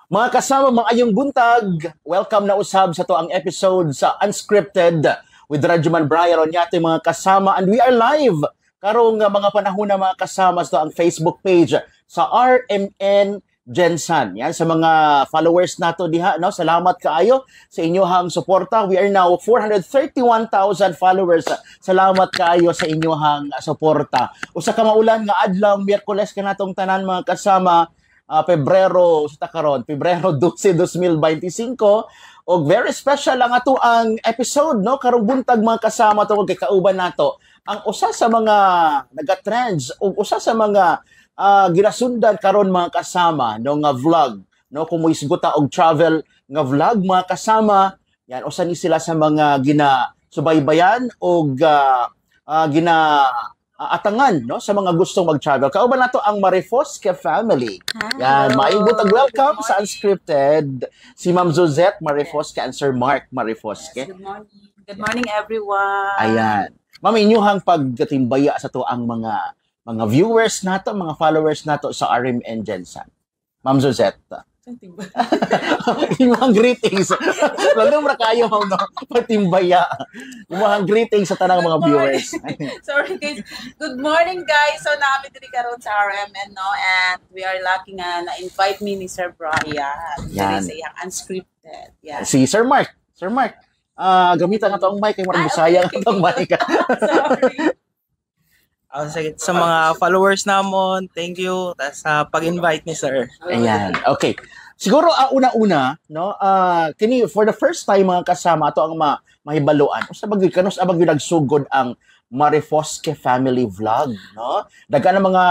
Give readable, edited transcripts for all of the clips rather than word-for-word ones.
Mga kasama, mga ayong buntag, welcome na usab sa to ang episode sa Unscripted with Rajuman Brian Onyate mga kasama, and we are live karong mga panahon na mga kasama sa ang Facebook page sa RMN Gensan. Yan sa mga followers nato diha, no? Salamat kaayo sa inyohang suporta. We are now 431,000 followers. Salamat kaayo sa inyohang suporta. Usa ka maulan nga adlaw Miyerkules kanatong tanan mga kasama. Pebrero sa karon, Pebrero 12, 2025, og very special lang ato ang episode, no? Karong buntag mga kasama to kay kauban nato ang usa sa mga naga-trends ug usa sa mga ginasundan karon mga kasama no nga vlog, no? Kung mo isguta og travel nga vlog mga kasama, yan usa ni sila sa mga ginasubaybayan og atangan, no, sa mga gustong mag-travel. Kauban nato ang Marifosque family. Yan, maayong buntag welcome sa Unscripted. Si Ma'am Zuzette Marifosque and Sir Mark Marifosque. Yes, good morning. Good morning everyone. Ayan. Ma'am, inyuhang pagtimbaya sa to ang mga viewers nato, mga followers nato sa RMN Gensan. Ma'am Zuzette. Imong greetings. Lalo ra kayo no patimbaya. Imong greetings sa tanang mga viewers. Sorry guys. Good morning guys. So naami diri karon sa RMN, no, and we are lucky nga na-invite me ni Sir Brian. Yan. Sa iyang Unscripted. Yeah. Si Sir Mark. Sir Mark. Gamitan nga to ang mic kay marang bisaya nga tong mic. Sorry. Sa mga followers namon, thank you sa pag-invite ni Sir. Ayan. Okay. Siguro una-una, no, kini for the first time mga kasama ato ang mahibaluan. Usa ba gyud kanus abag gyud nagsugod ang Marifosque family vlog, no? Daghan ang mga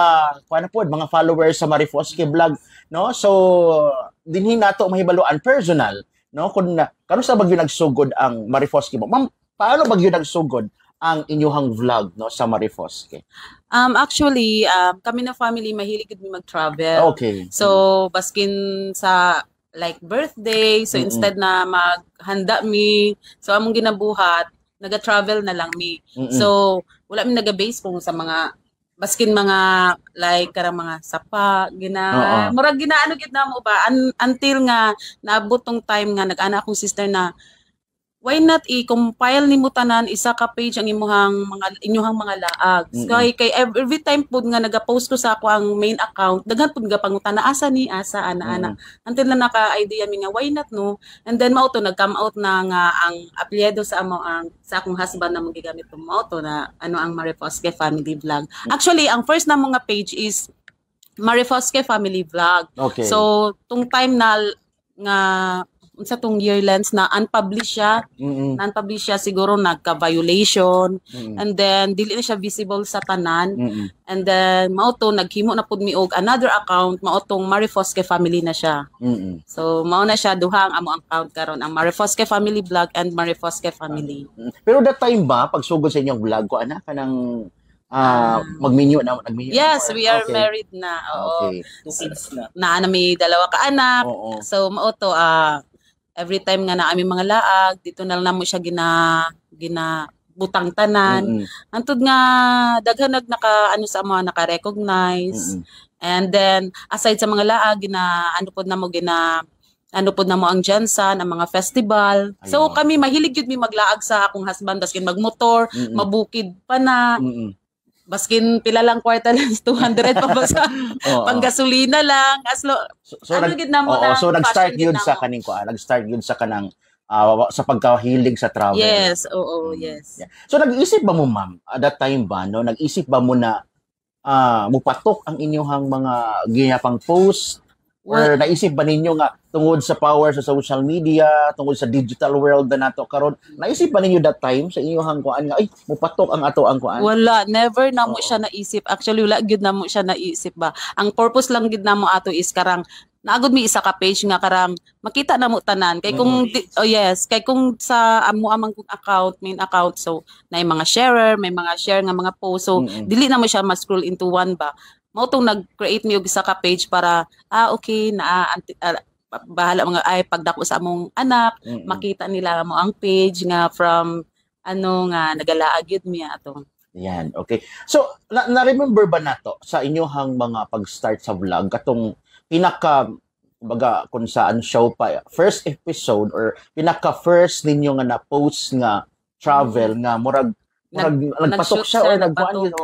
followers sa Marifosque vlog, no? So dinhi nato mahibaluan personal, no? Kun kanus abag gyud nagsugod ang Marifosque. Ma'am, paano ba gyud nagsugod ang inyuhang vlog, no, sa Marifosque? Actually, kami na family mahilig gud mi mag-travel. Okay. So baskin sa like birthday, so instead na maghanda mi, so among ginabuhat, naga-travel na lang mi. So wala mi naga-base kung sa mga baskin mga like karang mga sapa murag ginaano gid namo ba until nga naabot tong time nga nag-ana akong sister na why not i-compile nimo tanan isa ka page ang inyuhang mga laag. Kay every time pud nga naga-post ko sa ako ang main account, daghan pud nga pangutana asa ana. Until na naka-idea mi nga why not, no? And then mao to nag-come out na nga ang apelyido sa sa akong husband na magigamit to mao to na ang Marifosque family vlog. Actually, ang first na mga page is Marifosque family vlog. Okay. So tung time na nga sa tong yearlands na unpublished siya siguro nagka-violation and then dili na siya visible sa tanan and then mao to naghimo na pud mi og another account mao tong Marifosque family na siya. So mao na siya duha ang amo account karon ang Marifosque family vlog and Marifosque family. Pero that time ba pagsugod sa inyong vlog ko ana kanang magminyo na nagminyo? Yes, we are married na. Oo. Okay. 2 kids na. Na may dalawa ka anak. So mao to every time nga na aming mga laag, dito na lang namo siya butang tanan. Antud nga daghan sa mga naka-recognize. And then aside sa mga laag ano pod na mo ang Gensan, ang mga festival. So kami mahilig gyud mi maglaag sa akong husband baskin magmotor, mabukid pa na. Baskin pila lang kwarta lang 200 pa ba sa panggasolina lang so nag-start yun sa kaning nag-start yun sa kanang sa pagkahilig sa travel. Yes, yes. Yeah. So nag-isip ba mo ma'am at that time ba no nag-isip ba mo na mupatok ang inyong mga gihapang post or naisip ba ninyo nga tungod sa power sa social media, tungod sa digital world na nato karon, naisip ba ninyo that time sa inyong kuan nga ay mupatok ang ato ang kuan? Wala, never na mo siya naisip. Actually wala gyud na mo siya naisip ba. Ang purpose lang gyud na mo ato is karang naagod mi isa ka page nga karang makita na mo tanan kay kung kay kung sa among account, main account, so na mga sharer, may mga share nga mga post, so dili na mo siya ma-scroll into one ba. Mao tong nag-create mi og isa ka page para okay na bahala mga pagdako sa among anak, makita nila mo ang page nga from nga nagalaag yun mi ato. Yan, okay. So na-remember ba nato sa inyong mga pag-start sa vlog katong pinaka kumbaga kung saan show pa first episode or pinaka first ninyo nga na post nga travel nga murag nagpatok Nag-shoot siya or nagkuan nagpatok.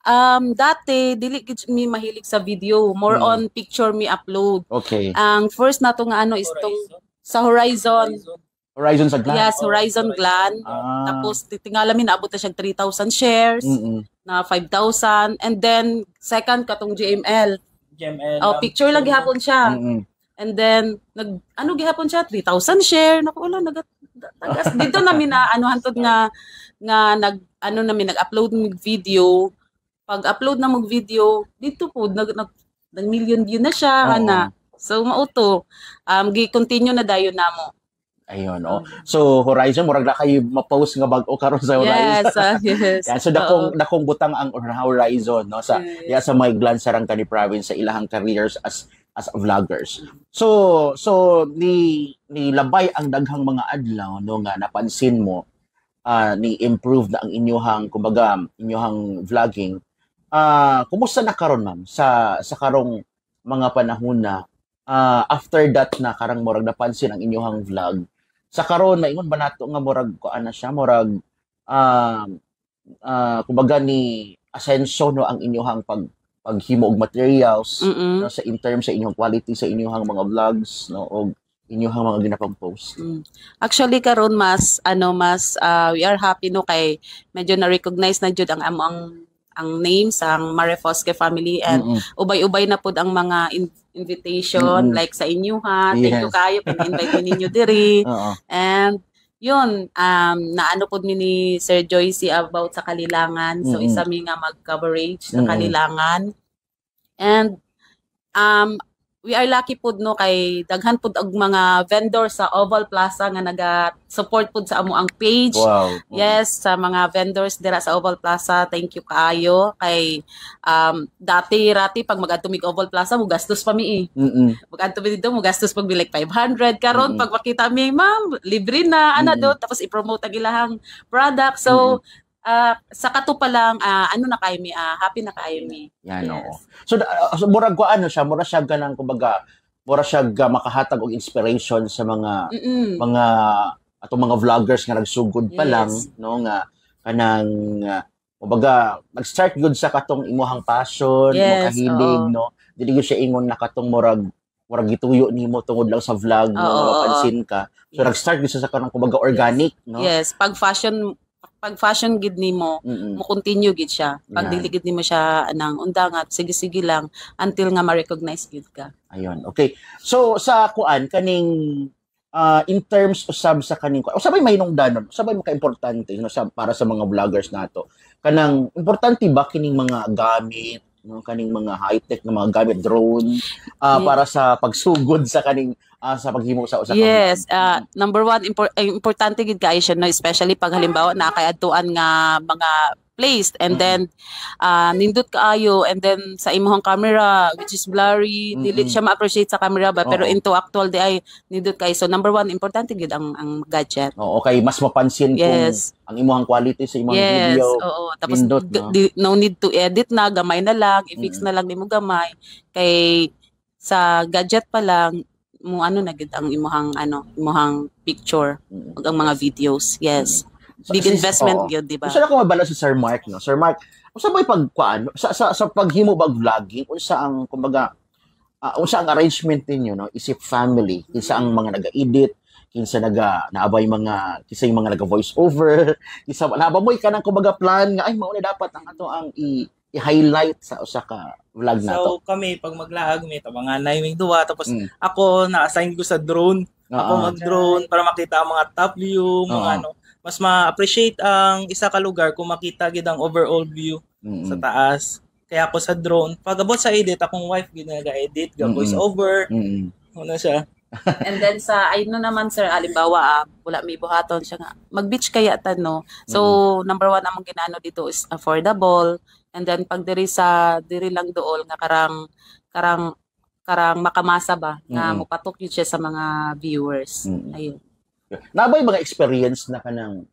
yun. Dati dili gid mi mahilig sa video, more on picture mi upload. Okay. Ang first nato nga ano is tong sa Horizon. Horizon sa Glan. Yes, Horizon Glan. Tapos tingala mi naabot na siya 3,000 shares, na 5,000, and then second katong GML. Picture lang gihapon siya. And then gihapon siya 3,000 share. Naku wala tagas dito namin na hantod nga nag-upload ng video. Pag-upload na video dito po nag million view na siya ana. So mauto gi-continue na dayon namo. Ayun, So, Horizon, murag na kayo ma-post nga bag-o karon sa Horizon. Yes. Yan, so, dakong butang ang Horizon, no? Sa may Glan Sarangani province sa ilahang careers as vloggers. So ni labay ang daghang mga adlaw, no, nga napansin mo, ni improve na ang inyong vlogging. Kumusta na karon, ma'am, sa karong mga panahon na after that na karang murag napansin ang inyong vlog? Sa karon maingon ba nato nga murag kuan na siya murag kumbaga ni asenso no ang inyong paghimo og materials no, sa in terms sa inyong quality sa inyong mga vlogs no og inyong mga ginapang post. Actually karon mas we are happy no kay medyo na recognize na jud ang names ang Marefosque family and ubay-ubay na pud ang mga invitation like sa inyo ha. Thank you kayo pin-invite ninyo diri. And yun naano pud ni Sir Joyce about sa Kalilangan. So isa mi nga mag-coverage sa Kalilangan. And we are lucky pud no kay daghan pud og mga vendor sa Oval Plaza nga naga-support pud sa amo ang page. Wow. Yes, sa mga vendors dira sa Oval Plaza, thank you kaayo kay dati pag mag-adto mig Oval Plaza mo gastos pa mi Mag-adto mi dito mo gastos pag like 500 karon pag makita mi ma'am libre na do tapos i-promote ang ilahang product. So sa kato pa lang na kayo mi happy na kayo mi. Yan So murag ko siya murag siya ganang kumbaga murag siya makahatag og inspiration sa mga atong mga vloggers nga nagsugod pa lang no nga kanang kumbaga nag-start good sa katong imuhang passion, makahilig no. Dili gyud siya ingon na katong murag gituyo nimo tungod lang sa vlog no mapansin ka. So nag-start gyud sa kanang kumbaga organic no. Yes, pag fashion gid nimo mo continue gid siya pag dili gid nimo siya nang undangat sige lang until nga ma-recognize gid ka. Ayun, okay. So sa kuan kaning in terms usab sa kaning usabay mahinungdanon usabay maka-importante no para sa mga vloggers nato kanang importante ba kining mga gamit no kaning mga high-tech na mga gamit drone para sa pagsugod sa kaning sa paghimo sa usa ka yes number one importante gid kaayo siya no especially pag halimbawa na kay adtuan nga mga placed and then nindot kaayo and then sa imong camera which is blurry dili siya ma-appreciate sa camera ba pero into actual di ay nindot kay so number one importante gid ang gadget. Okay mas mapansin kung ang imong quality sa imong video. Tapos nindot, no need to edit na gamay na lang i-fix na lang nimo gamay kay sa gadget pa lang mo na gid ang imong picture ug ang mga videos. Yes. Big investment yun, di ba? Gusto na ko mabala si Sir Mark, no? Sir Mark, unsa ba pagkuan sa paghimo bag vlogging, unsa ang kumbaga unsa ang arrangement ninyo, no? Isip family, kinsa ang mga naga-edit, kinsa naabay mga kinsa yung mga naga-voice over, kinsa naabamoy ka nang kumbaga plan nga ay mao na dapat ang ato ang i-highlight sa usa ka vlog nato. So kami pag maglaag mi mga naming duwa tapos ako na-assign ko sa drone. Ako mag-drone para makita ang mga top view, mga mas ma-appreciate ang isa ka lugar kung makita gid ang overall view sa taas. Kaya ako sa drone, pag abot sa edit, akong wife gid nag-edit, voice over. Una siya. And then sa naman sir, halimbawa wala may buhaton siya nga. Mag-beach kaya no. So number one among ginano dito is affordable. And then pag diri lang dool nga karang makamasa ba nga mopatok yun siya sa mga viewers. Ayun. Nabay mga experience na kanang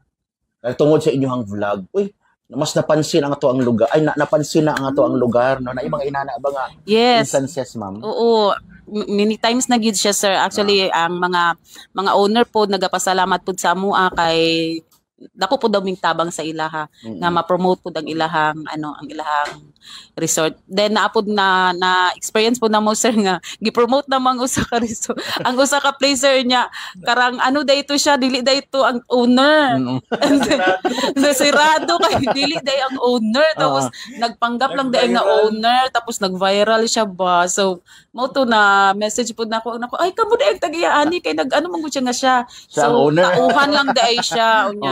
tungod sa inyong vlog. Uy, mas napansin ang ato ang lugar ay napansin na ang ato ang lugar no na ibang inana ba nga Yes. instances ma'am. Oo. Many times na gid siya, sir. Actually, ang mga owner po nagapasalamat pud sa amoa kay dako po daw ming tabang sa ilaha nga ma-promote po ang ilahang ang ilahang resort. Then naapod na experience po na mo, sir, nga gi-promote namang usa ka resort. Ang usa ka placer niya karang dayto siya, dili dayto ang owner. Nasirado kay dili day ang owner, tapos nagpanggap lang day nga owner, tapos nag-viral siya ba. So mo to na message po nako ay kamo day ang tagiyaani kay nag-ano man gud siya nga siya. Siya ang So owner. tauhan lang day siya unya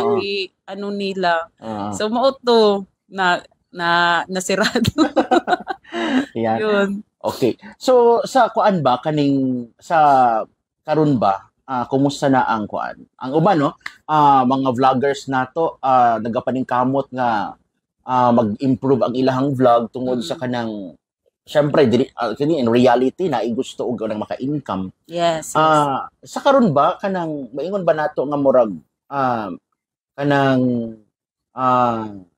nila. So mo to na nasirado. Yan. Yun. Okay. So sa kuan ba kaning sa karon ba kumusta na ang kuan? Ang uban no, mga vloggers nato nagapaningkamot nga mag-improve ang ilahang vlog tungod sa kanang syempre kini in reality na gusto og nang maka-income. Yes. Sa karon ba kanang maingon ba nato nga murag kanang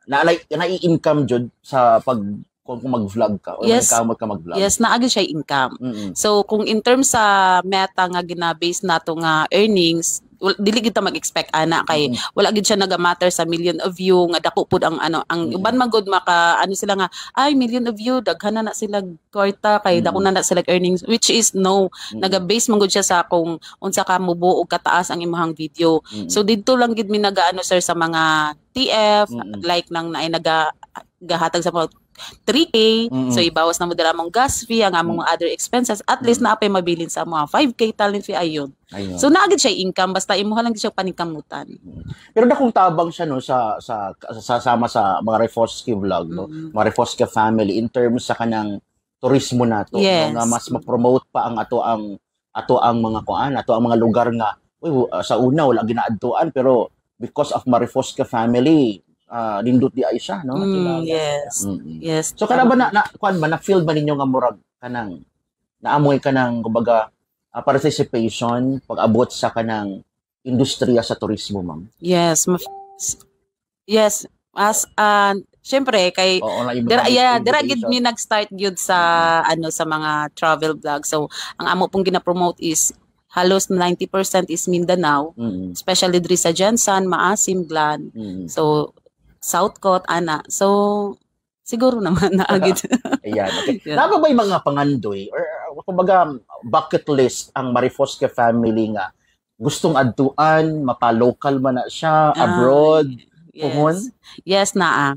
na-income jud sa pag kung mag-vlog ka o Yes. nagkamot ka mag-vlog. Yes, naagi siya income. So kung in terms sa meta nga gina-base nato nga earnings, dili kita mag-expect kay wala gid siya naga-matter sa million of view nga dako pud ang ang uban man gud maka sila nga ay million of view daghan na sila kwarta kay dako na sila earnings, which is no, naga-base man gud siya sa kung unsa ka mubo og kataas ang imong video. So didto lang gid mi sir sa mga TF like nang naay gahatag sa mga 3K, so ibawas na mo dala mong gas fee, ang among mga other expenses, at least naapay mabilin sa mga 5K talent fee ayun. So naagid siya income basta imuha lang siya paningkamutan. Pero dakong tabang siya no sa sama sa mga Refoske vlog no, mga Refoske family in terms sa kanang turismo nato Yes. no, nga mas ma-promote pa ang ato ang mga kuan, ato ang mga lugar nga sa una wala ginaadtuan pero because of Marifoske family nindot di ay siya no. Yes. Yes. So kana ba na kuan ba na feel ba ninyo nga murag kanang naamoy kanang kumbaga participation pag-abot sa kanang industriya sa turismo, ma'am? Yes. Yes. As syempre kay dira gid mi nag-start gyud sa sa mga travel vlog. So ang amo pong gina-promote is halos 90% is Mindanao, especially diri sa Jensan, Maasim, Glan. So Southcott ana. So siguro naman naagid. Ayan, okay. Naba ba mga pangandoy or kumbaga bucket list ang Marifoske family nga gustong adtuan, mapa-local man na siya, abroad? Yes. Yes naa.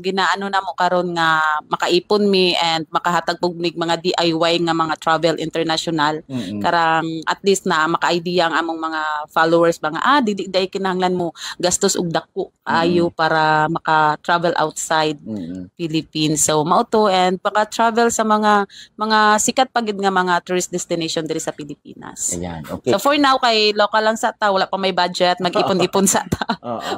Ginaano na mo karon nga makaipon mi and makahatag pug mig mga DIY nga mga travel international. Karang at least na maka-idea ang among mga followers ba nga dili day kinahanglan mo gastos og dako ayo para maka-travel outside Philippines. So mao to and maka-travel sa mga sikat pagid nga mga tourist destination diri sa Pilipinas. Ayan, okay. So for now kay local lang sa ta, wala pa may budget, mag-ipon-ipon sa ta.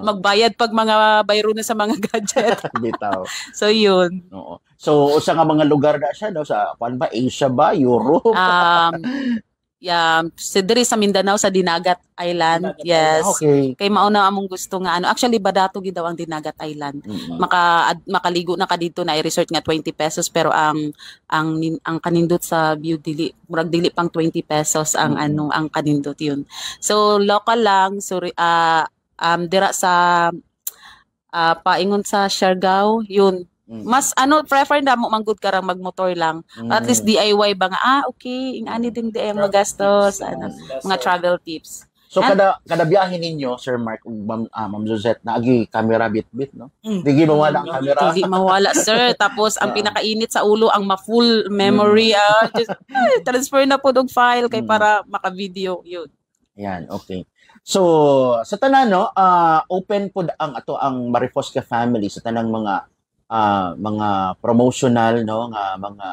Magbayad pag mga bayro na sa mga gadget. Bitaw. So yun. Oo. So sa nga mga lugar na siya no sa kuan ba Asia ba, Europe? Diri sa Mindanao sa Dinagat Island. Yes. Okay. Kay mao na among gusto nga actually Badato gid daw ang Dinagat Island. Makaligo na ka dito na i-resort nga 20 pesos pero ang kanindot sa view dili murag dili pang 20 pesos ang ang kanindot yun. So local lang dira sa paingon sa Siargao yun. Mas prefer na mo manggod karang magmotor lang. At least DIY ba nga okay ingani din di ay magastos mga travel tips. So kada biyahe ninyo Sir Mark ug Ma'am Josette naagi camera bit no? Digi mawala ang camera. Dili mawala sir. Tapos ang pinakainit sa ulo ang ma-full memory just transfer na po og file kay para maka-video yun. Yan, okay. So sa tanan no open pod ang Marifoske family sa tanang mga promotional no nga mga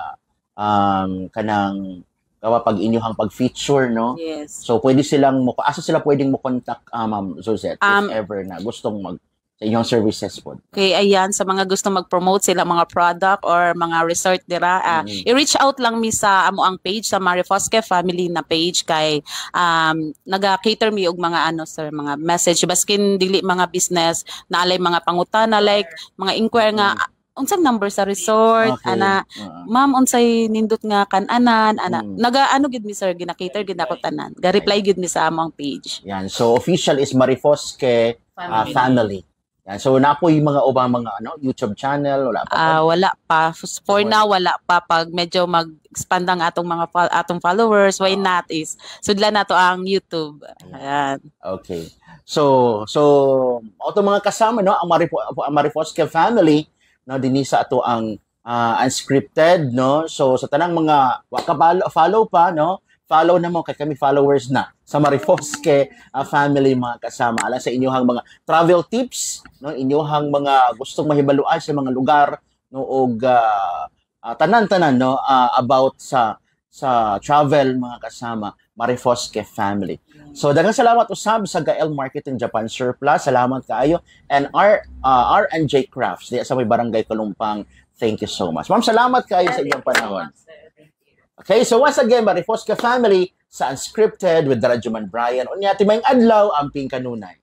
kanang pag inyuhang pag-feature no. Yes. So pwede silang asa sila pwedeng mo contact Ma'am Josette if ever na gustong sa inyong services po. Okay, ayan, sa mga gusto mag-promote sila mga product or mga resort dira, i-reach out lang mi sa amo ang page sa Marifosque Family na page kay naga-cater mi og mga ano sir, mga message baskin dili mga business na alay mga pangutana like mga inquire nga unsang number sa resort ana ma'am unsay nindot nga kan-anan ana naga ano gid mi sir gina-cater gid ako tanan ga reply gid mi sa among page. Yan, so official is Marifosque Family. Yan. So napo yung mga ubang mga YouTube channel wala pa? Wala pa. For now wala pa. Pag medyo mag-expand ang atong mga atong followers, why not is sudlan nato ang YouTube. Ayan. Okay. So auto mga kasama ang Marifosque Family dinhi sa ato ang unscripted So sa tanang mga follow pa follow na mo kay kami followers na sa Marifosque Family mga kasama ala sa inyong mga travel tips inyong mga gustong mahibaluan sa mga lugar og tanan-tanan about sa travel mga kasama Marifosque Family. So daghang salamat usab sa Gael Marketing Japan Surplus, salamat kaayo, and R&J Crafts di sa may Barangay Kalumpang. Thank you so much. Ma'am, salamat kaayo sa inyong panahon. Okay, so once again, Marifosque Family sa Unscripted with Radyoman Brian. Unya, timayong adlaw, amping kanunay.